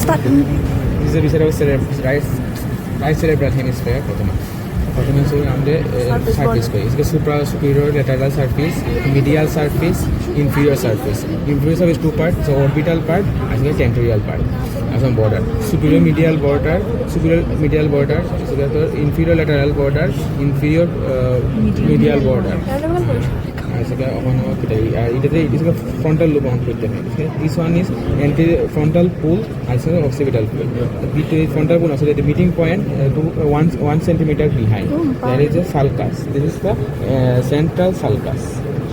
This is the visceral right cerebral hemisphere. প্রথমে হচ্ছে আমাদের সার্ফেস করি इसके superior lateral surface, medial surface, inferior surface. Inferior surface two parts, so orbital part and the tentorial part. As a border, superior medial border, inferior lateral border, inferior medial border. It is a frontal lobe on this one is anterior frontal pool, also occipital pool. Between frontal pool, also the meeting point to 1 centimeter behind. There is a sulcus. This is the central sulcus.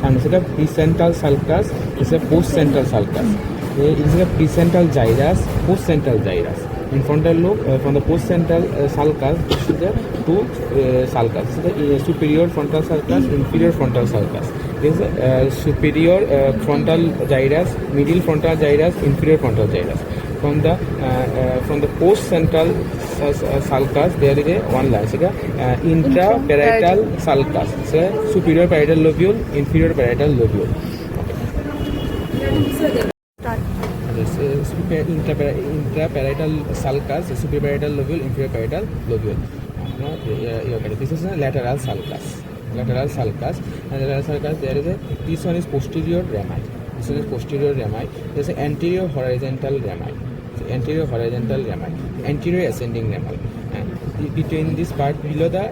And this is a precentral sulcus. This is a postcentral sulcus. This is a precentral gyrus, postcentral gyrus. In frontal lobe, from the postcentral sulcus, this is the two sulcus. This is the superior frontal sulcus, inferior frontal sulcus. This is superior frontal gyrus, middle frontal gyrus, inferior frontal gyrus. From the postcentral sulcus, there is a one line. So, intraparietal sulcus. So, superior parietal lobule, inferior parietal lobule. Intraparietal sulcus, superior parietal lobule, inferior parietal lobule. This is a lateral sulcus. Lateral sulcus, and lateral sulcus, there is a, this one is posterior rami. This one is posterior rami. There is an anterior horizontal rami. So anterior horizontal rami, anterior ascending rami. And between this part below the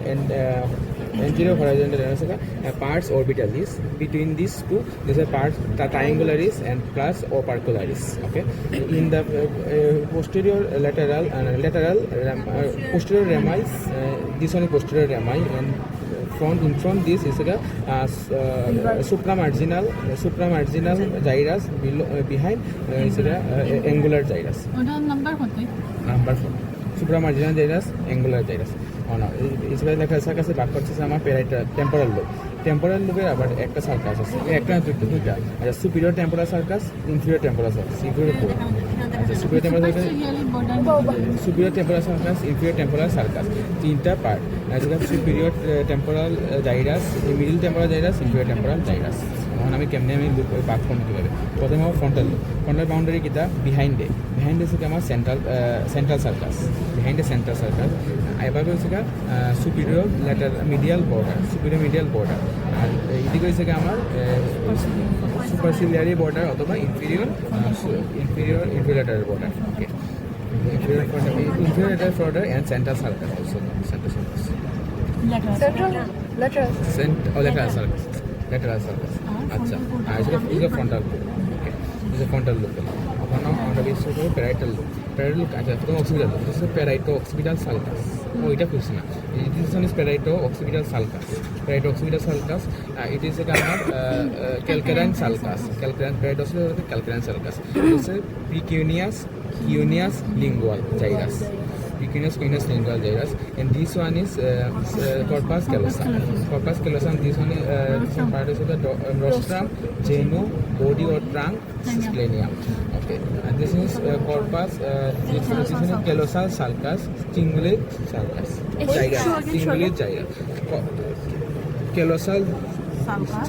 anterior horizontal rami, parts orbitalis. Between these two, there is a part triangularis and plus opercularis. Okay. In the posterior lateral posterior rami, this one is posterior rami, and in front this is a supramarginal gyrus, behind is a angular gyrus. Number 4. Supramarginal gyrus, angular gyrus. इसका लेखा circus भाग करছে আমার temporal lobe. Temporal লোবের আবার একটা circus আছে, একটা দুইটা। আচ্ছা, superior temporal sulcus, inferior temporal sulcus, inferior কোড। আচ্ছা, superior temporal sulcus, inferior temporal sulcus, তিনটা পার্ট। আচ্ছা, superior temporal gyrus, middle temporal gyrus, inferior temporal gyrus. এখন আমি কেমনে ভাগ করব কীভাবে? প্রথমে আমার ফ্রন্টাল বাউন্ডারি কিতা বিহাইন্ডে হচ্ছে আমার সেন্ট্রাল সার্কাস, বিহাইন্ডে সেন্ট্রাল সার্কাস। এবার হচ্ছে সুপিরিয়র মিডিয়াল বর্ডার, আর এদিকে হচ্ছে আমার সুপারসিলিয়ারি বর্ডার অথবা inferior border. Okay, inferior border and central circus also. Lateral circus. আচ্ছা, আর এটা is a frontal lobe. Okay, is a frontal lobe. এখন আমরা বেশি করে parietal lobe. আচ্ছা, প্রথম occipital lobe. This is parieto-occipital sulcus. ওইটা খুলছে না। This one is parieto-occipital sulcus. It is a kind of calcarine sulcus. Calcarine sulcus. This is precuneus lingual gyrus. Precuneus lingual gyrus, and this one is corpus callosum. This one part is the rostrum, genu, body or trunk, splenium. Okay, and this is corpus. This is callosal sulcus, cingulate sulcus, gyrus, callosal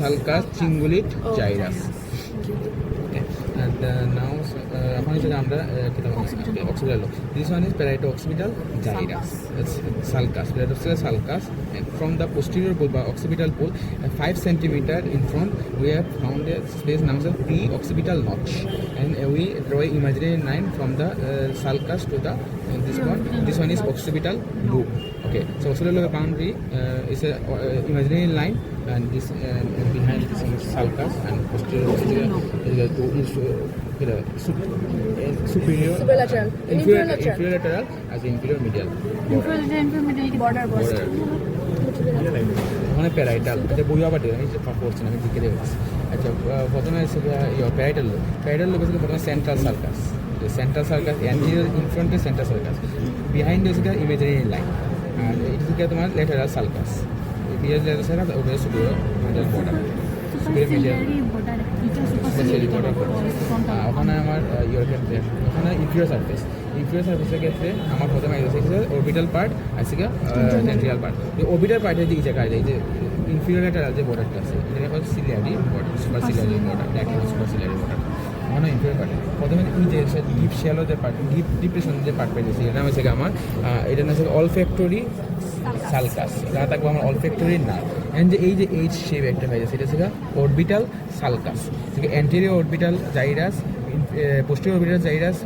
sulcus, cingulate gyrus. And now this one is parieto-occipital gyrus. It's sulcus, parieto-occipital sulcus. And from the posterior bulba, occipital pole, 5 centimeter in front, we have found a space known as pre-occipital notch, and we draw an imaginary line from the sulcus to the this one. This one is occipital loop. Okay, so occipital boundary is a imaginary line, and this behind this is sulcus, and posterior superior lateral, inferior lateral as inferior medial border. ওখানে parietal, এটা বইয়া পাঠিয়ে আমি পড়ছি না, আমি দিকে দেখছি। আচ্ছা, প্রথমে প্যারাইটাল লোব হচ্ছে প্রথমে সেন্ট্রাল সার্কাস, অ্যান্টিরিয়র ইন ফ্রন্টে সেন্ট্রাল সার্কাস, বিহাইন্ড হচ্ছে ইমেজিনারি লাইন, আর এটা হচ্ছে তোমার ল্যাটারাল সার্কাস, ল্যাটারাল সার্কাস ওপরে সুপিরিয়র মিডিয়াল বর্ডার, ওখানে আমার ক্ষেত্রে ওখানে ইনফিরিয়র সার্ফেসের ক্ষেত্রে আমার প্রথমে অরবিটাল পার্ট আছে টেন্ট্রিয়াল পার্ট। অরবিটাল পার্টের যে জায়গায় যে ইনফিরিয়র ল্যাটারাল যে বর্ডারটা আছে, এটাকে হচ্ছে ciliary border, superciliary border, superciliary border. মনে ইনফিরিয়র পার্ট প্রথমে এই যে ডিপ শ্যালো যে পার্ট ডিপ ডিপ্রেশন যে পার্ট পেয়েছি এটা নাম হচ্ছে আমার এটা নাম হচ্ছে অলফ্যাক্টরি সালকাস এটা থাকবো আমার অলফ্যাক্টরি নার্ভ এন্ড যে এই যে এইচ শেপ একটা হয়ে যাচ্ছে এটা হচ্ছে orbital sulcus anterior orbital gyrus posterior orbital gyrus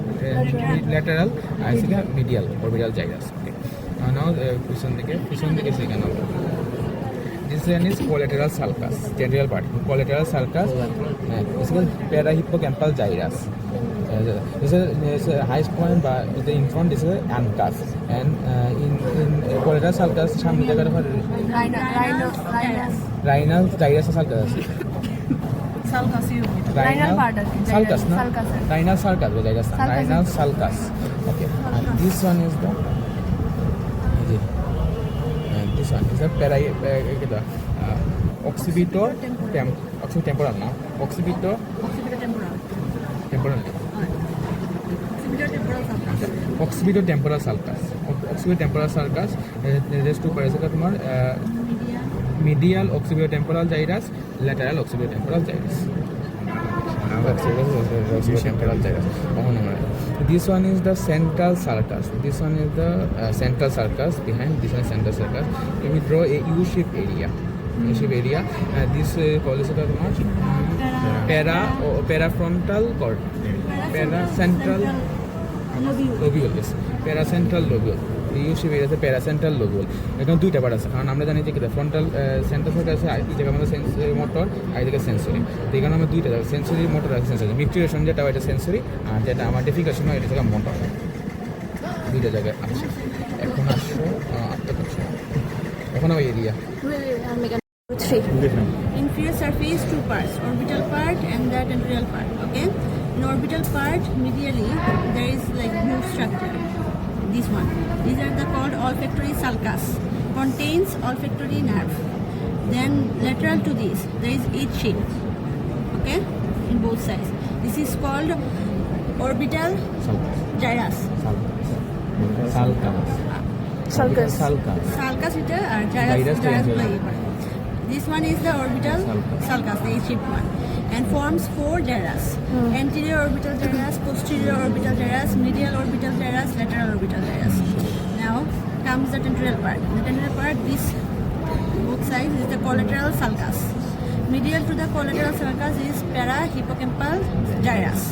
lateral আর হচ্ছে মিডিয়াল অরবিটাল জাইরাস ওকে নাও পিছন দিকে সেখানে this one is collateral sulcus general part collateral sulcus this is parahippocampal gyrus this is highest point but the in front is ancus and in collateral sulcus সামনে জায়গাটা rhinal gyrus sulcus আছে sulcus na rhinal sulcus বা gyrus rhinal sulcus okay and this one is the this one is a occipital temporal now occipital temporal occipital temporal sulcus just to parasita তোমার medial occipital temporal gyrus lateral occipital temporal gyrus this one is the central sulcus central sulcus behind this one is central sulcus if we draw a U-shaped area this called is parafrontal cord paracentral lobule yes paracentral lobule ইউসিভ এরিয়াতে প্যারাসেন্ট্রাল লোবুল এখানে দুইটা part আছে কারণ আমরা জানি যে কি frontal centre circus আছে এই জায়গা আমাদের সেন্সরি মোটর আর এদিকে সেন্সরি তো এখানে আমরা দুইটা সেন্সরি মোটর আর সেন্সরি মিক্সচারেশন যেটা এটা সেন্সরি আর যেটা আমার ডেফিকেশন হয় এটা থেকে মোটর দুইটা জায়গায় আছে এখন আসো এখন ওই area Inferior surface, two parts, orbital part and the temporal part. Okay, in orbital part, medially there is like new structure. This one. These are the called olfactory sulcus. Contains olfactory nerve. Then lateral to this, there is H shape. Okay, in both sides. This is called orbital gyrus. Sulcus with a gyrus. This one is the orbital sulcus, the H-shaped one, and forms four gyrus: anterior orbital gyrus, posterior orbital gyrus, medial orbital gyrus, lateral orbital gyrus. Now comes the temporal part. The temporal part, this both sides is the collateral sulcus. Medial to the collateral sulcus is parahippocampal gyrus,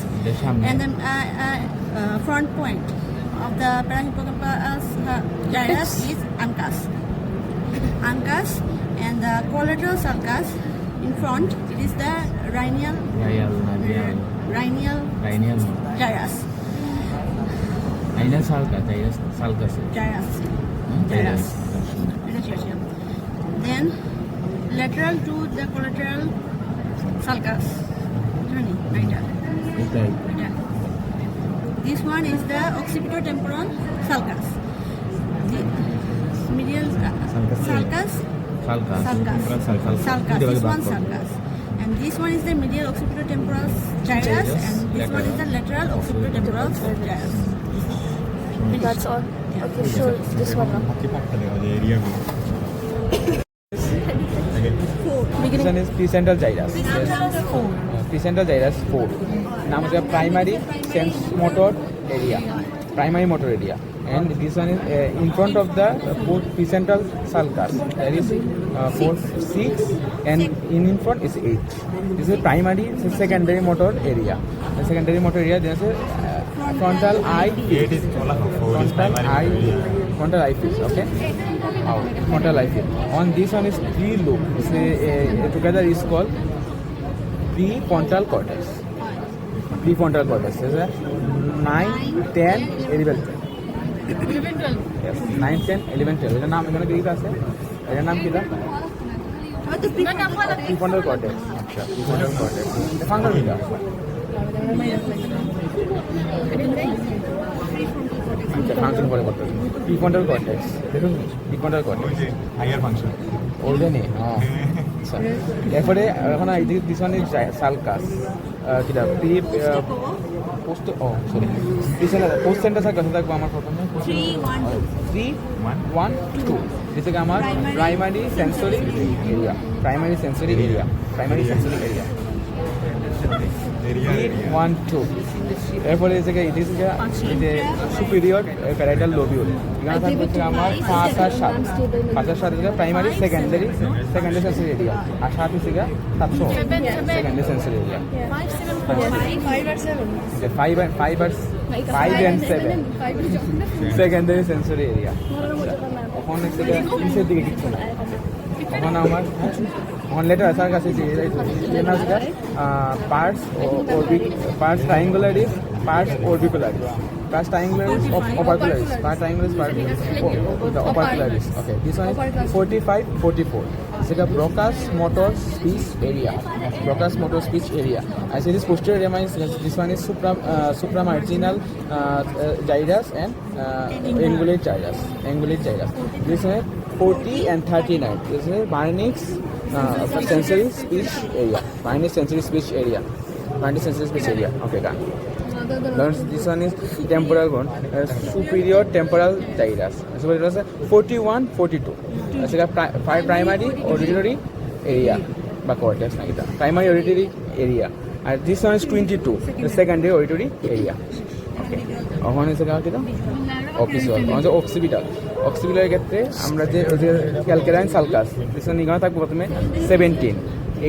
and then front point of the parahippocampal gyrus is ancus. And the collateral sulcus in front, it is the rhinal gyrus. Gyrus. Then lateral to the collateral sulcus. This one is the occipitotemporal sulcus. The medial sulcus. This one sulcus, and this one is the medial occipitotemporal gyrus, and this one is the lateral occipitotemporal gyrus. That's all. Okay, so this one now. This one is precentral gyrus. Precentral gyrus 4. Now is the primary sense motor area. And this one is in front of the precentral sulcus. There is 4, 6, and in front is 8. This is primary, secondary motor area. The secondary motor area, there is frontal eye field. Frontal eye field. Okay. Frontal eye field. On this one is pre-lobe. Together is called prefrontal cortex. This is 9, 10, 11. 9, 10, 11, 12. এটার নাম এখানে কি আছে? এটার নাম কি? Prefrontal cortex. আচ্ছা, prefrontal cortex. এটা ফাঙ্গাল কি? আচ্ছা, ফাংশন পরে করতে হবে। Prefrontal cortex. দেখুন, প্রিফ্রন্টাল কর্টেক্স। Higher function. ওলডেনে, হ্যাঁ। আচ্ছা। এরপরে এখন এই দিকে দিস ওয়ান ইজ সালকাস। কিটা পোস্ট পোস্ট সেন্টার সার্কাস থাকবো আমার প্রথমে 3, 1, 2 যেটাকে আমার প্রাইমারি সেন্সরি এরিয়া 1 2 এরপরে এই জায়গায় এটা হচ্ছে এই যে সুপিরিয়র প্যারাইটাল লোবিউল এখানে থাকবে হচ্ছে আমার 5 আর 7 5 আর 7 হচ্ছে প্রাইমারি সেকেন্ডারি সেন্সরি এরিয়া আর 7 হচ্ছে 700 secondary sensory area 5 and 7 secondary sensory area ওখানে হচ্ছে নিচের দিকে কিছু না ওখানে আমার on letter asar kache je na hota parts parts triangularis parts orbicularis parts triangularis opercularis parts triangularis parts the opercularis okay this one is 45 44 it's a Broca's motor speech area Broca's motor speech area I say this posterior area is this one is supramarginal gyrus and angulate gyrus this one 40 and 39 this is Barnix sensory speech area. Minus sensory speech area. Minus sensory speech area. Okay, done. This one is temporal one. Superior temporal gyrus. So it was 41, 42. That's like primary auditory area. Cortex. Primary auditory area. And this one is 22. The secondary auditory area. Okay. One is occipital. অক্সিপিটালের ক্ষেত্রে আমরা যে ক্যালকেরাইন sulcus পিছনে নিগানো থাকবো প্রথমে 17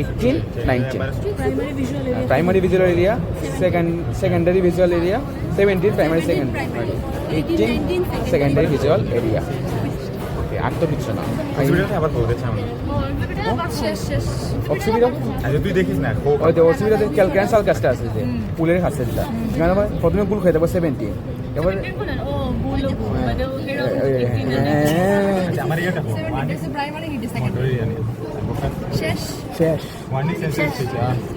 18 19 primary visual area secondary visual area 17 primary secondary 18 secondary visual area okay আর তো কিছু না আবার বলতেছে আমরা অক্সিপিটাল আচ্ছা তুই দেখিস না ওই যে অক্সিপিটালে ক্যালকেরাইন সালকাসটা আছে যে পুলের কাছে যেটা এখানে আমরা প্রথমে পুল খেয়ে দেবো 17 এবার আমার এটা প্রাইমারি হিট সেকেন্ডারি শেষ শেষ ওয়ান সেন্সরি